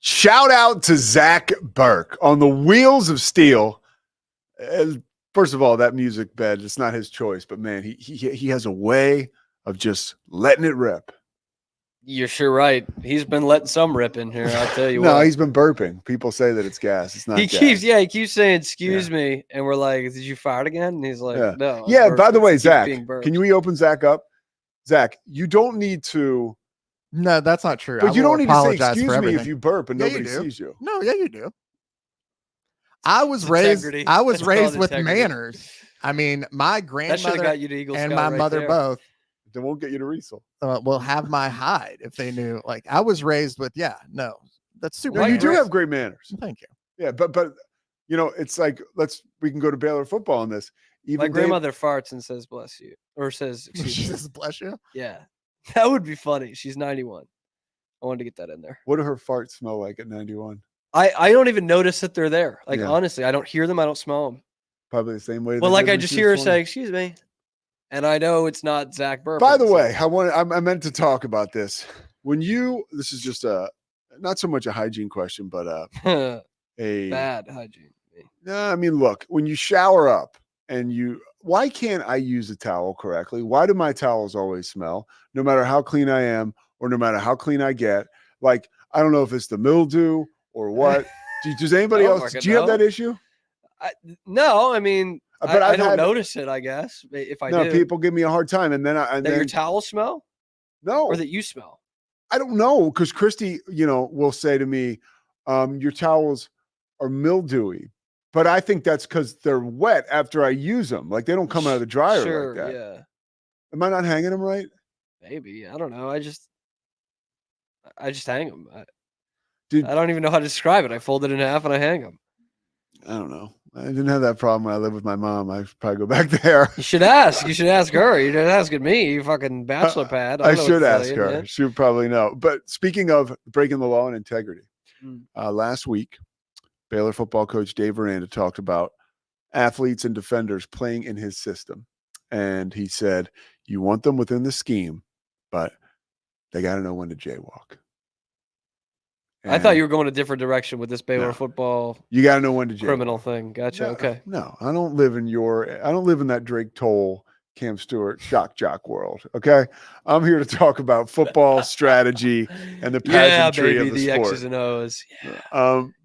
Shout out to Zach Burke on the Wheels of Steel. First of all, that music bed, it's not his choice, but man, he has a way of just letting it rip. You're sure right. He's been letting some rip in here, I'll tell you what. No, he's been burping. People say that it's gas. It's not gas. He keeps saying, excuse me. And we're like, did you fart again? And he's like, no. Yeah, by the way, Zach, can you open Zach up? Zach, you don't need to. No, that's not true. But you don't need to say excuse me if you burp and nobody sees you. No, yeah, you do. I was raised with manners. I mean, my grandmother got you to Eagle and Scout my mother both. They won't get you to Riesel. Will have my hide if they knew. Like I was raised with, that's super. No, you do have great manners. Thank you. Yeah, but you know, it's like we can go to Baylor football on this. Even my grandmother farts and says bless you, or says excuse she me. says bless you. Yeah, that would be funny. She's 91. I wanted to get that in there. What do her farts smell like at 91? I don't even notice that they're there. Like, Yeah. honestly, I don't hear them. I don't smell them. Probably the same way. Well, they like did I when just she hear her was 20. say, "Excuse me," and I know it's not Zach Burke. By the way, I meant to talk about this. This is just not so much a hygiene question, but a bad hygiene. No, I mean, look, when you shower up and why can't I use a towel correctly? Why do my towels always smell, no matter how clean I am or no matter how clean I get? Like, I don't know if it's the mildew or what. Does anybody else? Do you have that issue? No, I mean, but I don't notice it. I guess if I do, people give me a hard time, and then your towels smell. No, or that you smell. I don't know, because Christy, will say to me, "Your towels are mildewy," but I think that's because they're wet after I use them. Like they don't come out of the dryer like that. Yeah. Am I not hanging them right? Maybe, I don't know. I just hang them. I don't even know how to describe it. I fold it in half and I hang them. I don't know. I didn't have that problem when I lived with my mom. I should probably go back there. You should ask. You should ask her. You're asking me. You fucking bachelor pad. I should ask her. Man. She would probably know. But speaking of breaking the law and integrity, last week, Baylor football coach Dave Aranda talked about athletes and defenders playing in his system. And he said, you want them within the scheme, but they got to know when to jaywalk. I thought you were going a different direction with this Baylor football. You got to know when to jaywalk. Criminal thing. Gotcha. Okay. No, I don't live in that Drake Toll, Cam Stewart, shock jock world. Okay. I'm here to talk about football strategy and the pageantry of the sport. X's and O's.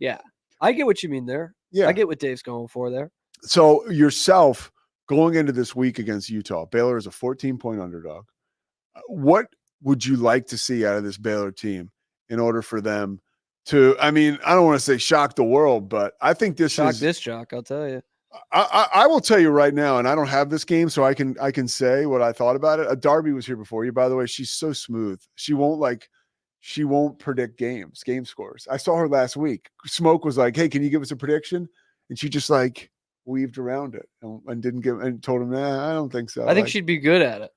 Yeah. I get what you mean there. Yeah. I get what Dave's going for there. So yourself going into this week against Utah, Baylor is a 14-point underdog. What would you like to see out of this Baylor team in order for them to, I don't want to say shock the world, but I think this I'll tell you. I will tell you right now, and I don't have this game, so I can say what I thought about it. Darby was here before you, by the way. She's so smooth. She won't predict game scores. I saw her last week. Smoke was like, hey, can you give us a prediction? And she just weaved around it and didn't give, and told him, nah, I don't think so. I think she'd be good at it.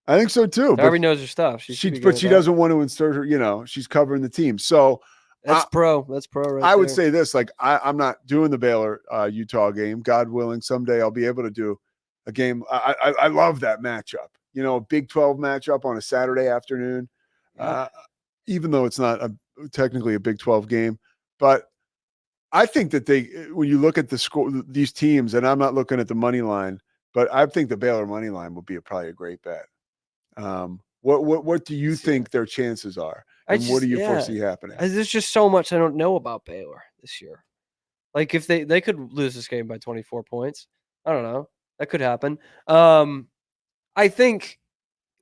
I think so too. Darby knows her stuff. She doesn't want to insert her, she's covering the team. So that's pro. That's pro right I would say this, I'm not doing the Baylor Utah game. God willing, someday I'll be able to do a game. I love that matchup. A Big 12 matchup on a Saturday afternoon. Yeah. Even though it's not technically a Big 12 game, but I think that when you look at the score, these teams, and I'm not looking at the money line, but I think the Baylor money line would be probably a great bet. What do you think their chances are? And what do you foresee happening? There's just so much I don't know about Baylor this year. Like if they could lose this game by 24 points. I don't know. That could happen. I think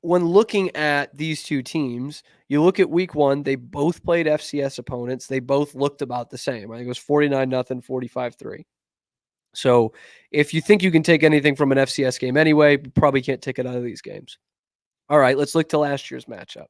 when looking at these two teams, you look at week one, they both played FCS opponents. They both looked about the same. I think it was 49-0, 45-3. So if you think you can take anything from an FCS game anyway, you probably can't take it out of these games. All right, let's look to last year's matchup.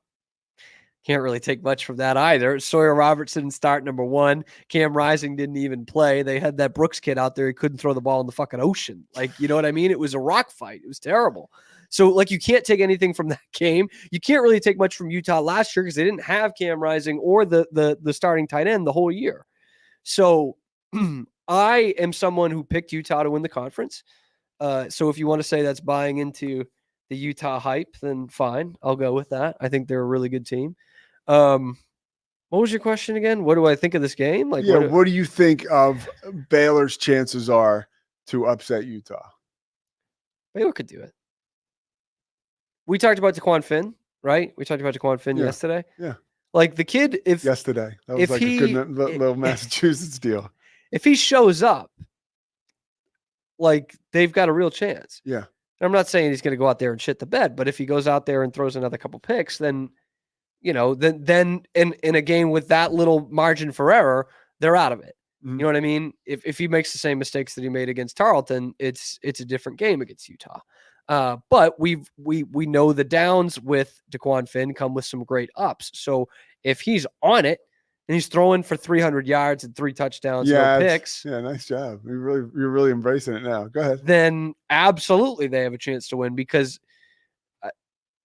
Can't really take much from that either. Sawyer Robertson start number one. Cam Rising didn't even play. They had that Brooks kid out there. He couldn't throw the ball in the fucking ocean. You know what I mean? It was a rock fight. It was terrible. So, you can't take anything from that game. You can't really take much from Utah last year because they didn't have Cam Rising or the starting tight end the whole year. So, I am someone who picked Utah to win the conference. So, if you want to say that's buying into the Utah hype, then fine. I'll go with that. I think they're a really good team. What was your question again? What do I think of this game? What do you think of Baylor's chances are to upset Utah? Baylor could do it. We talked about Daquan Finn, right? We talked about Daquan Finn yesterday. Yeah. The kid, yesterday. That was a good little Massachusetts deal. If he shows up, they've got a real chance. Yeah. I'm not saying he's going to go out there and shit the bed, but if he goes out there and throws another couple picks, then then in a game with that little margin for error, they're out of it. Mm-hmm. You know what I mean? If he makes the same mistakes that he made against Tarleton, it's a different game against Utah. But we know the downs with Daquan Finn come with some great ups. So if he's on it and he's throwing for 300 yards and 3 touchdowns, no picks. Yeah, nice job. You're really embracing it now. Go ahead. Then absolutely they have a chance to win because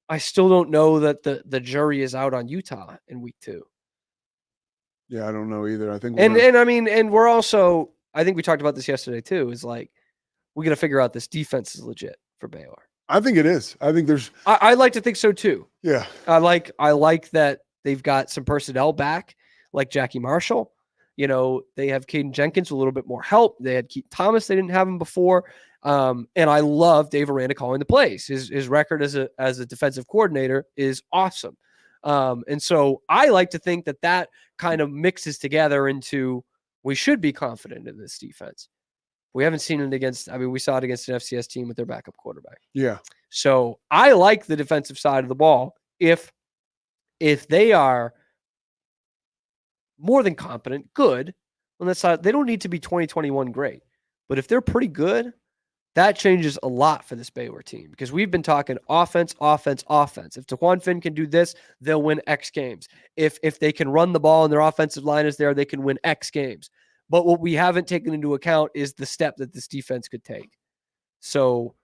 I still don't know that the jury is out on Utah in week 2. Yeah, I don't know either. I think we're also, I think we talked about this yesterday too, is like, we got to figure out this defense is legit for Baylor. I think it is. I think there's. I like to think so too. Yeah. I like that they've got some personnel back, like Jackie Marshall. You know, they have Caden Jenkins with a little bit more help. They had Keith Thomas. They didn't have him before. And I love Dave Aranda calling the plays. His record as a defensive coordinator is awesome. And so I like to think that kind of mixes together into, we should be confident in this defense. We haven't seen it we saw it against an FCS team with their backup quarterback. Yeah. So I like the defensive side of the ball. If they are more than competent, good on that side, they don't need to be 2021 great. But if they're pretty good, that changes a lot for this Baylor team, because we've been talking offense. If Taquan Finn can do this, they'll win X games. If they can run the ball and their offensive line is there, they can win X games. But what we haven't taken into account is the step that this defense could take. So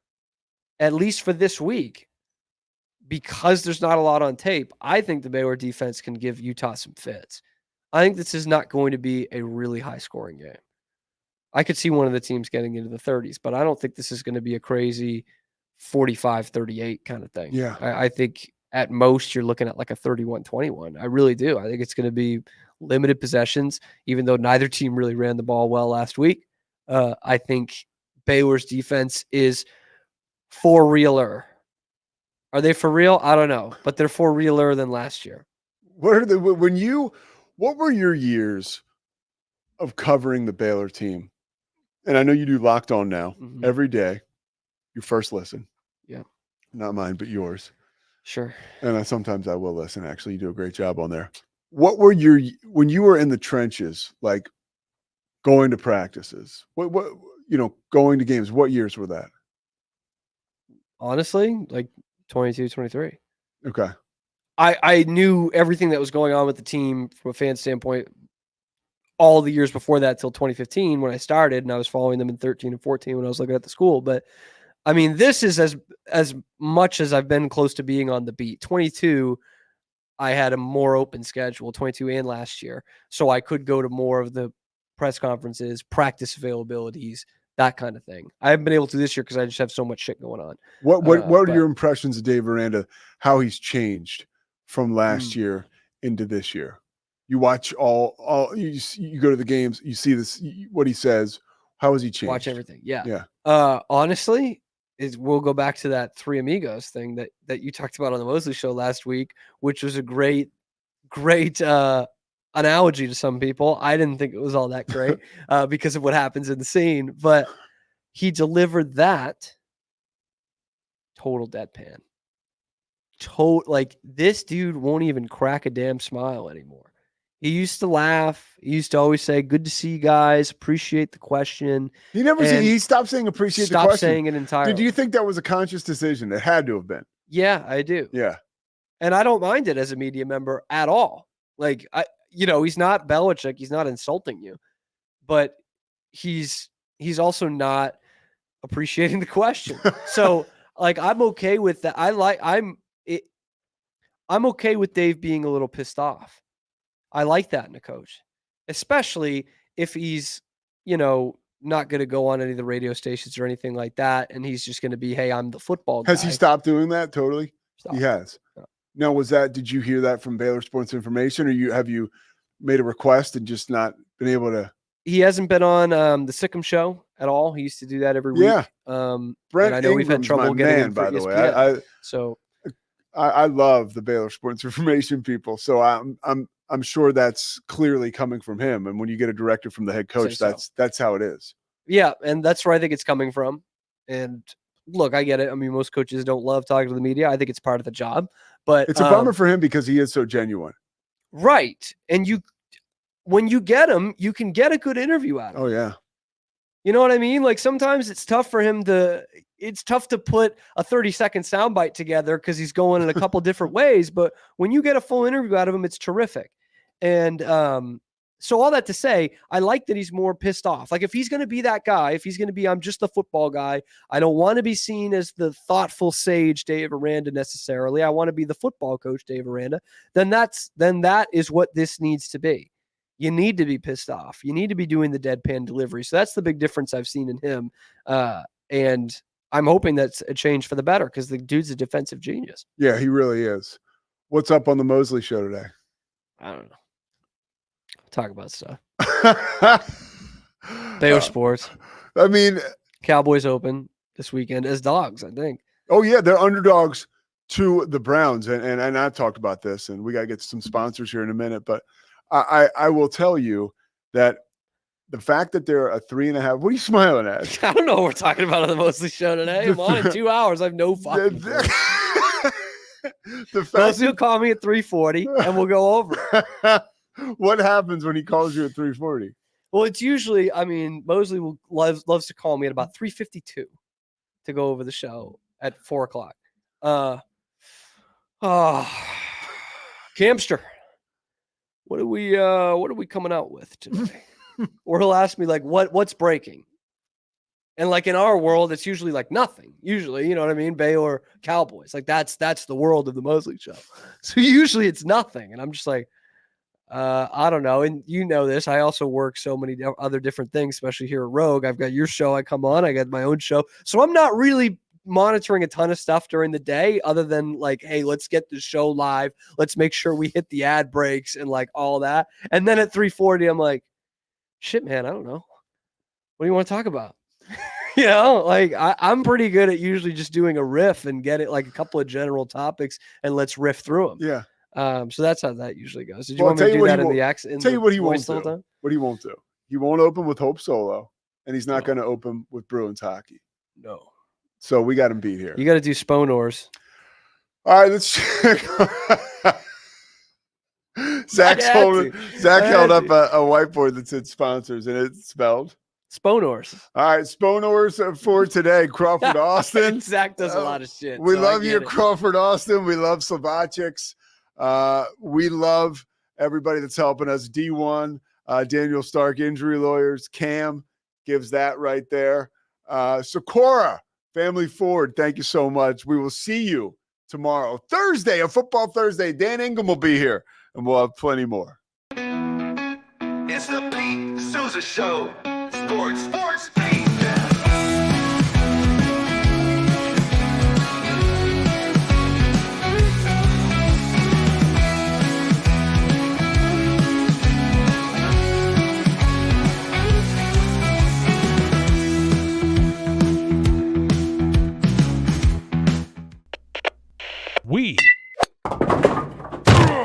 at least for this week, because there's not a lot on tape, I think the Baylor defense can give Utah some fits. I think this is not going to be a really high-scoring game. I could see one of the teams getting into the 30s, but I don't think this is going to be a crazy 45-38 kind of thing. Yeah. I think at most you're looking at like a 31-21. I really do. I think it's going to be limited possessions, even though neither team really ran the ball well last week. I think Baylor's defense is for realer. Are they for real? I don't know, but they're for realer than last year. What were your years of covering the Baylor team? And I know you do Locked On now every day. Your first listen. Yeah. Not mine, but yours. Sure. And sometimes I will listen. Actually, you do a great job on there. What were when you were in the trenches, like going to practices, what going to games, what years were that? Honestly, like 22, 23. Okay. I knew everything that was going on with the team from a fan standpoint all the years before that till 2015 when I started, and I was following them in 13 and 14 when I was looking at the school. But I mean, this is as much as I've been close to being on the beat. 22, I had a more open schedule, 22 and last year. So I could go to more of the press conferences, practice availabilities, that kind of thing. I haven't been able to this year because I just have so much shit going on. What are your impressions of Dave Aranda, how he's changed from last year into this year? You watch all you go to the games, you see this, what he says. How has he changed? Watch everything. Yeah. Yeah. Honestly, we'll go back to that Three Amigos thing that you talked about on the Mosley show last week, which was a great analogy to some people. I didn't think it was all that great because of what happens in the scene, but he delivered that total deadpan. Like, this dude won't even crack a damn smile anymore. He used to laugh. He used to always say, "Good to see you guys. Appreciate the question." He stopped saying appreciate the question. Stopped saying it entirely. Do you think that was a conscious decision? It had to have been. Yeah, I do. Yeah. And I don't mind it as a media member at all. Like, he's not Belichick. He's not insulting you, but he's also not appreciating the question. So, like, I'm okay with that. I'm okay with Dave being a little pissed off. I like that in a coach, especially if he's, not going to go on any of the radio stations or anything like that. And he's just going to be, "Hey, I'm the football guy." Has he stopped doing that totally? Stopped. He has. Yeah. Now, did you hear that from Baylor Sports Information, or have you made a request and just not been able to? He hasn't been on the Sikkim show at all. He used to do that every week. Yeah. Brent, I know we've had trouble getting him by the way. I love the Baylor Sports Information people. So I'm sure that's clearly coming from him. And when you get a directive from the head coach, that's how it is. Yeah, and that's where I think it's coming from. And look, I get it. I mean, most coaches don't love talking to the media. I think it's part of the job. But it's a bummer for him because he is so genuine. Right. And when you get him, you can get a good interview out of him. Oh, yeah. You know what I mean? Like, sometimes it's tough for him it's tough to put a 30-second soundbite together because he's going in a couple different ways. But when you get a full interview out of him, it's terrific. And So all that to say, I like that he's more pissed off. Like if he's going to be that guy, if he's going to be, I'm just the football guy. I don't want to be seen as the thoughtful sage Dave Aranda necessarily. I want to be the football coach Dave Aranda. Then that is what this needs to be. You need to be pissed off. You need to be doing the deadpan delivery. So that's the big difference I've seen in him. And I'm hoping that's a change for the better because the dude's a defensive genius. Yeah, he really is. What's up on the Mosley show today? I don't know. Talk about stuff. Baylor sports. I mean, Cowboys open this weekend as dogs, I think. Oh yeah, they're underdogs to the Browns, and I've talked about this, and we got to get some sponsors here in a minute. But I will tell you that the fact that they're a 3.5. What are you smiling at? I don't know what we're talking about on the Mosley show today. I'm on in 2 hours. I have no fucking clue. Mosley will call me at 3:40, and we'll go over. What happens when he calls you at 3:40? Well, it's usually, I mean, Mosley loves to call me at about 3:52 to go over the show at 4 o'clock. Camster, what are we coming out with today? Or he'll ask me like, what's breaking? And like in our world, it's usually like nothing. Usually, you know what I mean? Baylor Cowboys, like that's the world of the Mosley show. So usually it's nothing, and I'm just like, I don't know. And you know this, I also work so many other different things, especially here at Rogue. I've got your show I come on, I got my own show. So I'm not really monitoring a ton of stuff during the day other than like, hey, let's get the show live. Let's make sure we hit the ad breaks and like all that. And then at 3:40, I'm like, shit, man, I don't know. What do you want to talk about? You know, like I'm pretty good at usually just doing a riff and get it like a couple of general topics and let's riff through them. Yeah. So that's how that usually goes. Did you want me to do that in the accent? Tell you what he won't do. What he won't do. He won't open with Hope Solo, and he's not going to open with Bruins hockey. No. So we got him beat here. You got to do Sponors. All right, let's check. Zach held up a whiteboard that said sponsors, and it's spelled Sponors. All right, Sponors for today. Crawford Austin. Zach does a lot of shit. We love you, Crawford Austin. We love Slovacics. We love everybody that's helping us. D1, Daniel Stark, Injury Lawyers. Cam gives that right there. Socorro, Family Ford, thank you so much. We will see you tomorrow. Thursday, a football Thursday. Dan Ingham will be here, and we'll have plenty more. It's the Pete Sousa Show. Sports Pete. We